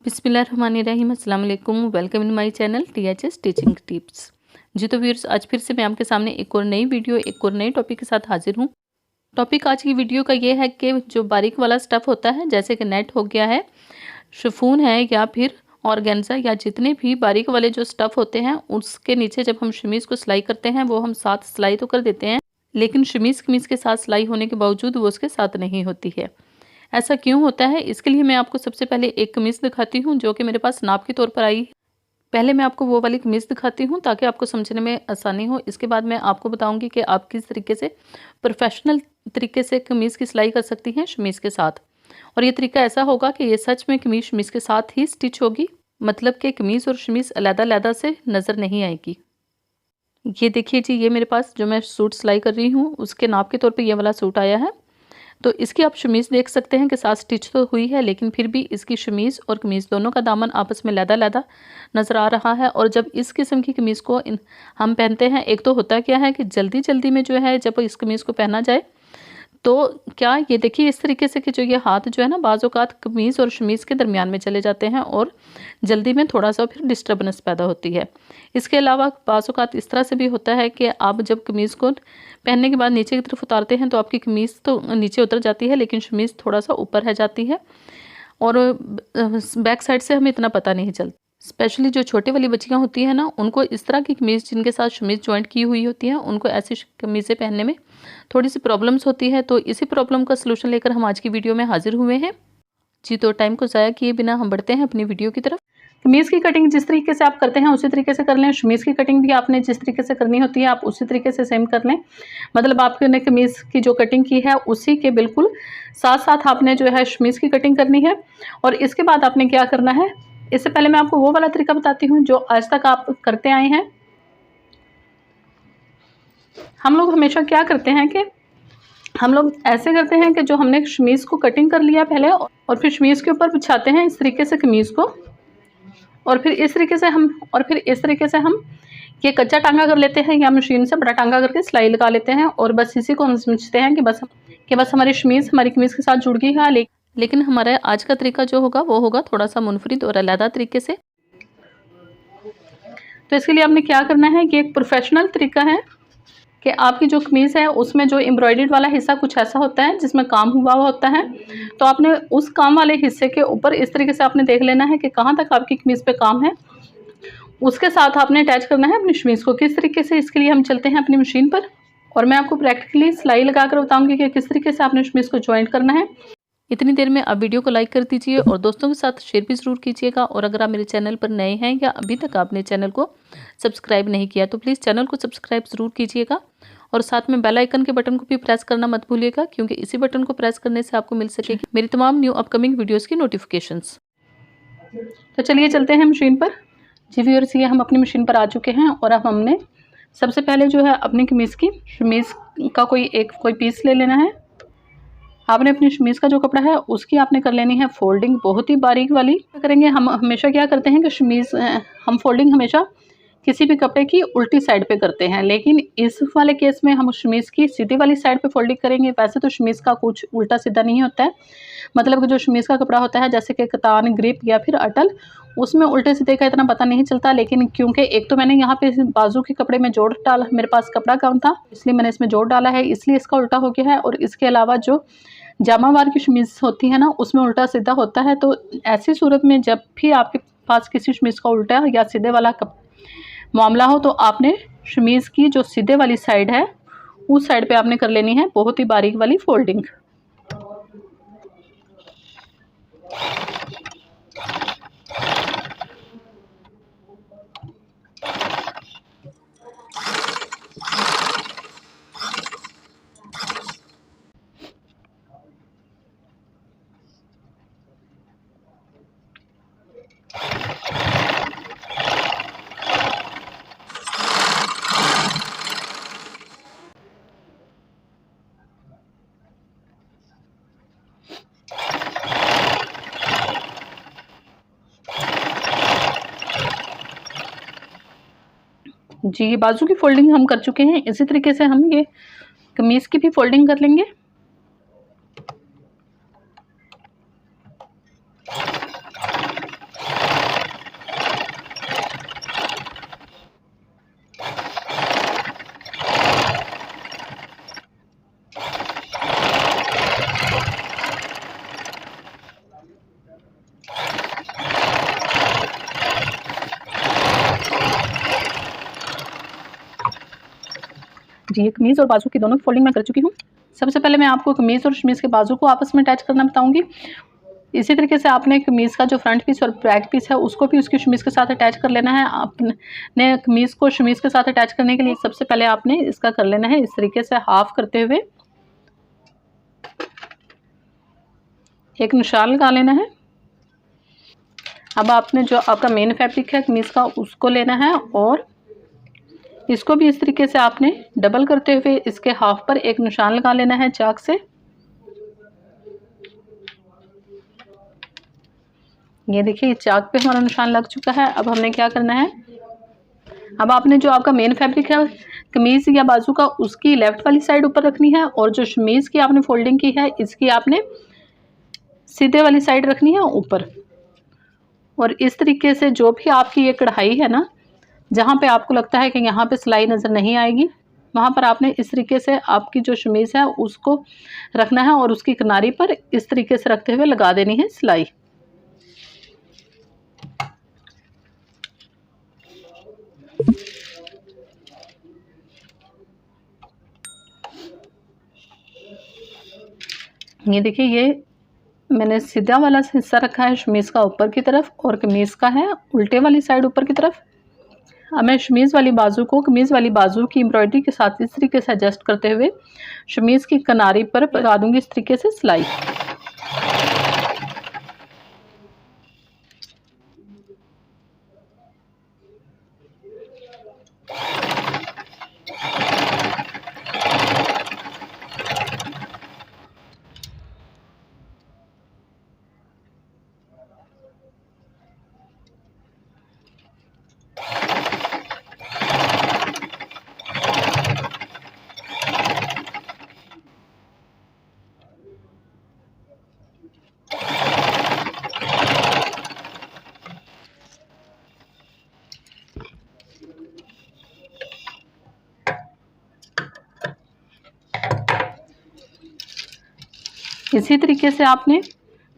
बिस्मिल्लाहिर्रहमानिर्रहीम, अस्सलाम वालेकुम। Welcome in my channel THS teaching tips. जी तो व्यूअर्स, आज फिर से मैं आपके सामने एक और नई वीडियो एक और नए टॉपिक के साथ हाजिर हूँ। टॉपिक आज की वीडियो का ये है कि जो बारीक वाला स्टफ़ होता है, जैसे कि नेट हो गया है, शिफॉन है या फिर ऑर्गेन्जा या जितने भी बारीक वाले जो स्टफ़ होते हैं, उसके नीचे जब हम शमीज़ को सिलाई करते हैं वो हम साथ सिलाई तो कर देते हैं, लेकिन शमीज़ कमीज़ के साथ सिलाई होने के बावजूद वो उसके साथ नहीं होती है। ऐसा क्यों होता है? इसके लिए मैं आपको सबसे पहले एक कमीज़ दिखाती हूँ जो कि मेरे पास नाप के तौर पर आई। पहले मैं आपको वो वाली कमीज़ दिखाती हूँ ताकि आपको समझने में आसानी हो। इसके बाद मैं आपको बताऊँगी कि आप किस तरीके से प्रोफ़ेशनल तरीके से कमीज़ की सिलाई कर सकती हैं शमीज़ के साथ। और ये तरीका ऐसा होगा कि ये सच में कमीज़ शमीज़ के साथ ही स्टिच होगी, मतलब कि कमीज़ और शमीज़ अलग-अलग से नज़र नहीं आएगी। ये देखिए जी, ये मेरे पास जो मैं सूट सिलाई कर रही हूँ उसके नाप के तौर पे ये वाला सूट आया है। तो इसकी आप शमीज़ देख सकते हैं कि साथ स्टिच तो हुई है, लेकिन फिर भी इसकी शमीज़ और कमीज़ दोनों का दामन आपस में लैदा-लैदा नज़र आ रहा है। और जब इस किस्म की कमीज़ को हम पहनते हैं, एक तो होता क्या है कि जल्दी-जल्दी में जो है जब इस कमीज़ को पहना जाए, तो क्या ये देखिए इस तरीके से कि जो ये हाथ जो है ना बाज़ औक़ात कमीज़ और शमीज़ के दरमियान में चले जाते हैं और जल्दी में थोड़ा-सा फिर डिस्टर्बेंस पैदा होती है। इसके अलावा बाज़ औक़ात इस तरह से भी होता है कि आप जब कमीज़ को पहनने के बाद नीचे की तरफ उतारते हैं तो आपकी कमीज़ तो नीचे उतर जाती है, लेकिन शमीज़ थोड़ा-सा ऊपर रह जाती है और बैक साइड से हमें इतना पता नहीं चलता। स्पेशली जो छोटी वाली बच्चियाँ होती हैं ना, उनको इस तरह की कमीज़ जिनके साथ शमीज़ जॉइंट की हुई होती है, उनको ऐसी कमीज़ें पहनने में थोड़ी सी प्रॉब्लम्स होती है। तो इसी प्रॉब्लम का सलूशन लेकर हम आज की वीडियो में हाजिर हुए हैं। जी तो टाइम को ज़ाया किए बिना हम बढ़ते हैं अपनी वीडियो की तरफ। कमीज़ की कटिंग जिस तरीके से आप करते हैं उसी तरीके से कर लें। शमीज़ की कटिंग भी आपने जिस तरीके से करनी होती है आप उसी तरीके से सेम कर लें। मतलब आपने कमीज़ की जो कटिंग की है उसी के बिल्कुल साथ-साथ आपने जो है शमीज़ की कटिंग करनी है। और इसके बाद आपने क्या करना है, इससे पहले मैं आपको वो वाला तरीका बताती हूँ जो आज तक आप करते आए हैं। हम लोग हमेशा क्या करते हैं कि हम लोग ऐसे करते हैं कि जो हमने शमीज़ को कटिंग कर लिया पहले और फिर शमीज़ के ऊपर बिछाते हैं इस तरीके से कमीज़ को, और फिर इस तरीके से हम ये कच्चा टांगा कर लेते हैं या मशीन से बड़ा टांगा करके सिलाई लगा लेते हैं। और बस इसी को हम समझते हैं कि बस हमारी शमीज़ हमारी कमीज़ के साथ जुड़ गई है। लेकिन हमारा आज का तरीका जो होगा वो होगा थोड़ा सा मुनफरिद और अलग तरीके से। तो इसके लिए आपने क्या करना है कि एक प्रोफेशनल तरीका है कि आपकी जो कमीज़ है उसमें जो एम्ब्रॉयडर्ड वाला हिस्सा कुछ ऐसा होता है जिसमें काम हुआ होता है। तो आपने उस काम वाले हिस्से के ऊपर इस तरीके से आपने देख लेना है कि कहाँ तक आपकी कमीज़ पे काम है। उसके साथ आपने अटैच करना है अपनी शमीज़ को। किस तरीके से, इसके लिए हम चलते हैं अपनी मशीन पर और मैं आपको प्रैक्टिकली सिलाई लगा कर बताऊँगी कि किस तरीके से आपने शमीज़ को जॉइंट करना है। इतनी देर में आप वीडियो को लाइक कर दीजिए और दोस्तों के साथ शेयर भी ज़रूर कीजिएगा। और अगर आप मेरे चैनल पर नए हैं या अभी तक आपने चैनल को सब्सक्राइब नहीं किया तो प्लीज़ चैनल को सब्सक्राइब ज़रूर कीजिएगा और साथ में बेल आइकन के बटन को भी प्रेस करना मत भूलिएगा, क्योंकि इसी बटन को प्रेस करने से आपको मिल सकेगी मेरी तमाम न्यू अपकमिंग वीडियोज़ की नोटिफिकेशंस। तो चलिए चलते हैं मशीन पर। जी व्यूअर्स, ये हम अपनी मशीन पर आ चुके हैं और अब हमने सबसे पहले जो है अपनी शमीज़ का कोई पीस ले लेना है। आपने अपनी शमीज़ का जो कपड़ा है उसकी आपने कर लेनी है फोल्डिंग बहुत ही बारीक वाली। क्या करेंगे, हम हमेशा क्या करते हैं कि हम फोल्डिंग हमेशा किसी भी कपड़े की उल्टी साइड पे करते हैं, लेकिन इस वाले केस में हम शमीज़ की सीधी वाली साइड पे फोल्डिंग करेंगे। वैसे तो शमीज़ का कुछ उल्टा सीधा नहीं होता है, मतलब कि जो शमीज़ का कपड़ा होता है जैसे कि कतान, ग्रिप या फिर अटल, उसमें उल्टे सीधे का इतना पता नहीं चलता। लेकिन क्योंकि एक तो मैंने यहाँ पे बाजू के कपड़े में जोड़ डाला, मेरे पास कपड़ा कम था इसलिए मैंने इसमें जोड़ डाला है, इसलिए इसका उल्टा हो गया है। और इसके अलावा जो जामावार की शमीज़ होती है ना उसमें उल्टा सीधा होता है। तो ऐसी सूरत में जब भी आपके पास किसी शमीज़ का उल्टा या सीधे वाला मामला हो तो आपने शमीज़ की जो सीधे वाली साइड है उस साइड पे आपने कर लेनी है बहुत ही बारीक वाली फोल्डिंग। जी, ये बाजू की फोल्डिंग हम कर चुके हैं। इसी तरीके से हम ये कमीज़ की भी फोल्डिंग कर लेंगे। जी, ये कमीज़ और बाजू की दोनों की फोल्डिंग मैं कर चुकी हूँ। सबसे पहले मैं आपको कमीज़ और शमीज़ के बाजू को आपस में अटैच करना बताऊँगी। इसी तरीके से आपने कमीज़ का जो फ्रंट पीस और बैक पीस है उसको भी उसकी शमीज़ के साथ अटैच कर लेना है। आपने कमीज़ को शमीज़ के साथ अटैच करने के लिए सबसे पहले आपने इसका कर लेना है इस तरीके से हाफ करते हुए एक निशान लगा लेना है। अब आपने जो आपका मेन फैब्रिक है कमीज़ का उसको लेना है और इसको भी इस तरीके से आपने डबल करते हुए इसके हाफ पर एक निशान लगा लेना है चाक से। ये देखिए चाक पे हमारा निशान लग चुका है। अब हमने क्या करना है, अब आपने जो आपका मेन फैब्रिक है कमीज़ या बाजू का उसकी लेफ्ट वाली साइड ऊपर रखनी है और जो शमीज़ की आपने फोल्डिंग की है इसकी आपने सीधे वाली साइड रखनी है ऊपर। और इस तरीके से जो भी आपकी ये कढ़ाई है ना, जहाँ पे आपको लगता है कि यहाँ पे सिलाई नज़र नहीं आएगी वहाँ पर आपने इस तरीके से आपकी जो शमीज़ है उसको रखना है और उसकी किनारी पर इस तरीके से रखते हुए लगा देनी है सिलाई। ये देखिए ये मैंने सीधा वाला हिस्सा रखा है शमीज़ का ऊपर की तरफ और कमीज़ का है उल्टे वाली साइड ऊपर की तरफ। अब मैं शमीज़ वाली बाजू को कमीज़ वाली बाजू की एम्ब्रॉयडरी के साथ इस तरीके से एडजस्ट करते हुए शमीज़ की किनारी पर लगा दूंगी इस तरीके से सिलाई। इसी तरीके से आपने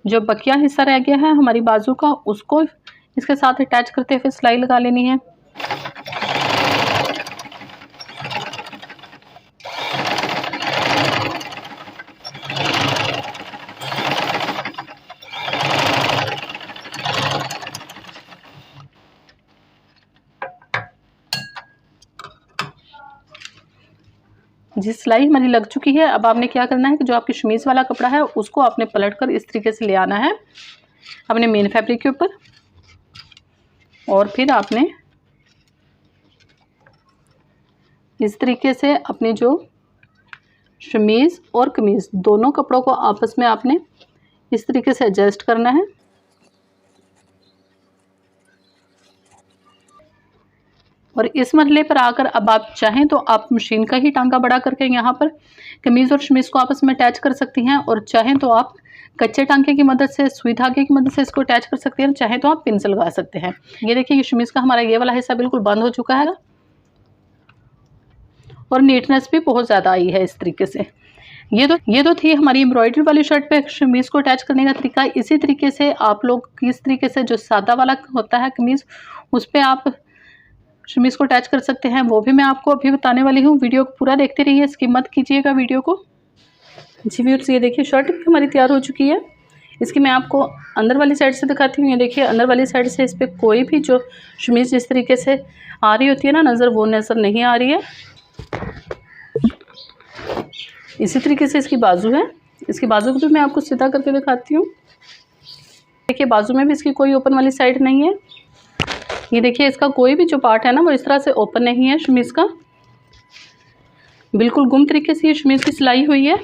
जो बकिया हिस्सा रह गया है हमारी बाजू का उसको इसके साथ अटैच करते हुए सिलाई लगा लेनी है। जी सिलाई हमारी लग चुकी है। अब आपने क्या करना है कि जो आपकी शमीज़ वाला कपड़ा है उसको आपने पलट कर इस तरीके से ले आना है अपने मेन फैब्रिक के ऊपर और फिर आपने इस तरीके से अपनी जो शमीज़ और कमीज़ दोनों कपड़ों को आपस में आपने इस तरीके से एडजस्ट करना है। और इस मरहले पर आकर अब आप चाहें तो आप मशीन का ही टांका बड़ा करके यहाँ पर कमीज़ और शमीज़ को आपस में अटैच कर सकती हैं और चाहें तो आप कच्चे टांके की मदद से सुई धागे की मदद से इसको अटैच कर सकते हैं, चाहे तो आप पिन से लगा सकते हैं। ये देखिए ये शमीज़ का हमारा ये वाला हिस्सा बिल्कुल बंद हो चुका है और नीटनेस भी बहुत ज़्यादा आई है इस तरीके से। ये तो थी हमारी एम्ब्रॉयडरी वाली शर्ट पे शमीज़ को अटैच करने का तरीका। इसी तरीके से आप लोग किस तरीके से जो सादा वाला होता है कमीज़ उस पर आप शमीज़ को अटैच कर सकते हैं वो भी मैं आपको अभी बताने वाली हूँ। वीडियो को पूरा देखते रहिए, स्किप मत कीजिएगा वीडियो को। जी व्यूअर्स ये देखिए शर्ट भी हमारी तैयार हो चुकी है। इसकी मैं आपको अंदर वाली साइड से दिखाती हूँ। ये देखिए अंदर वाली साइड से इस पर कोई भी जो शमीज़ जिस तरीके से आ रही होती है ना नज़र, वो नज़र नहीं आ रही है। इसी तरीके से इसकी बाजू है, इसकी बाजू को भी मैं आपको सीधा करके दिखाती हूँ। देखिए बाजू में भी इसकी कोई ओपन वाली साइड नहीं है। ये देखिए इसका कोई भी जो पार्ट है ना वो इस तरह से ओपन नहीं है शमीज़ का, बिल्कुल गुम तरीके से ये शमीज़ की सिलाई हुई है।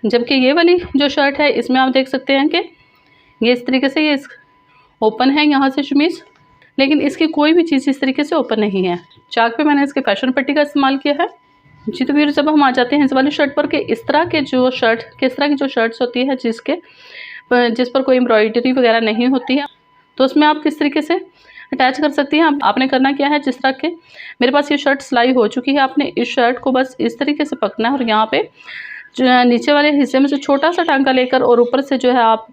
जबकि ये वाली जो शर्ट है इसमें आप देख सकते हैं कि ये इस तरीके से ये ओपन है यहाँ से शमीज़, लेकिन इसकी कोई भी चीज़ इस तरीके से ओपन नहीं है। चाक पे मैंने इसके फैशन पट्टी का इस्तेमाल किया है। जी तो फिर जब हम आ जाते हैं इस वाली शर्ट पर कि इस तरह की जो शर्ट्स होती है जिस पर कोई एम्ब्रॉयडरी वगैरह नहीं होती है, तो उसमें आप किस तरीके से अटैच कर सकती हैं। आपने करना क्या है, जिस तरह के मेरे पास ये शर्ट सिलाई हो चुकी है, आपने इस शर्ट को बस इस तरीके से पकड़ना है और यहाँ पे जो नीचे वाले हिस्से में से छोटा सा टांका लेकर और ऊपर से जो है आप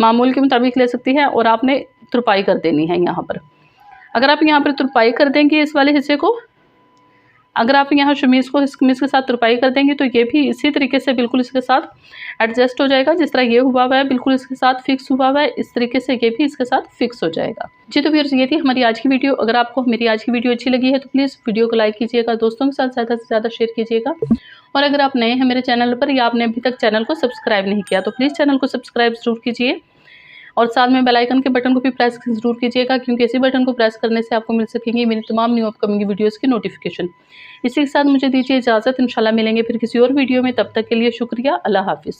मामूल के मुताबिक ले सकती है और आपने तुरपाई कर देनी है यहाँ पर। अगर आप यहाँ पर तुरपाई कर देंगे इस वाले हिस्से को, अगर आप यहाँ शमीज़ को इस कमीज़ के साथ तुरपाई कर देंगे तो ये भी इसी तरीके से बिल्कुल इसके साथ एडजस्ट हो जाएगा। जिस तरह ये हुआ हुआ है बिल्कुल इसके साथ फिक्स हुआ हुआ है, इस तरीके से ये भी इसके साथ फिक्स हो जाएगा। जी तो व्यूअर्स, ये थी हमारी आज की वीडियो। अगर आपको मेरी आज की वीडियो अच्छी लगी है तो प्लीज़ वीडियो को लाइक कीजिएगा, दोस्तों के साथ ज़्यादा से ज़्यादा शेयर कीजिएगा। और अगर आप नए हैं मेरे चैनल पर या आपने अभी तक चैनल को सब्सक्राइब नहीं किया तो प्लीज़ चैनल को सब्सक्राइब ज़रूर कीजिए और साथ में बेल आइकन के बटन को भी प्रेस ज़रूर कीजिएगा, क्योंकि इसी बटन को प्रेस करने से आपको मिल सकेंगी मेरी तमाम न्यू अपकमिंग वीडियोस की नोटिफिकेशन। इसी के साथ मुझे दीजिए इजाज़त, इंशाल्लाह मिलेंगे फिर किसी और वीडियो में। तब तक के लिए शुक्रिया, अल्लाह हाफिज़।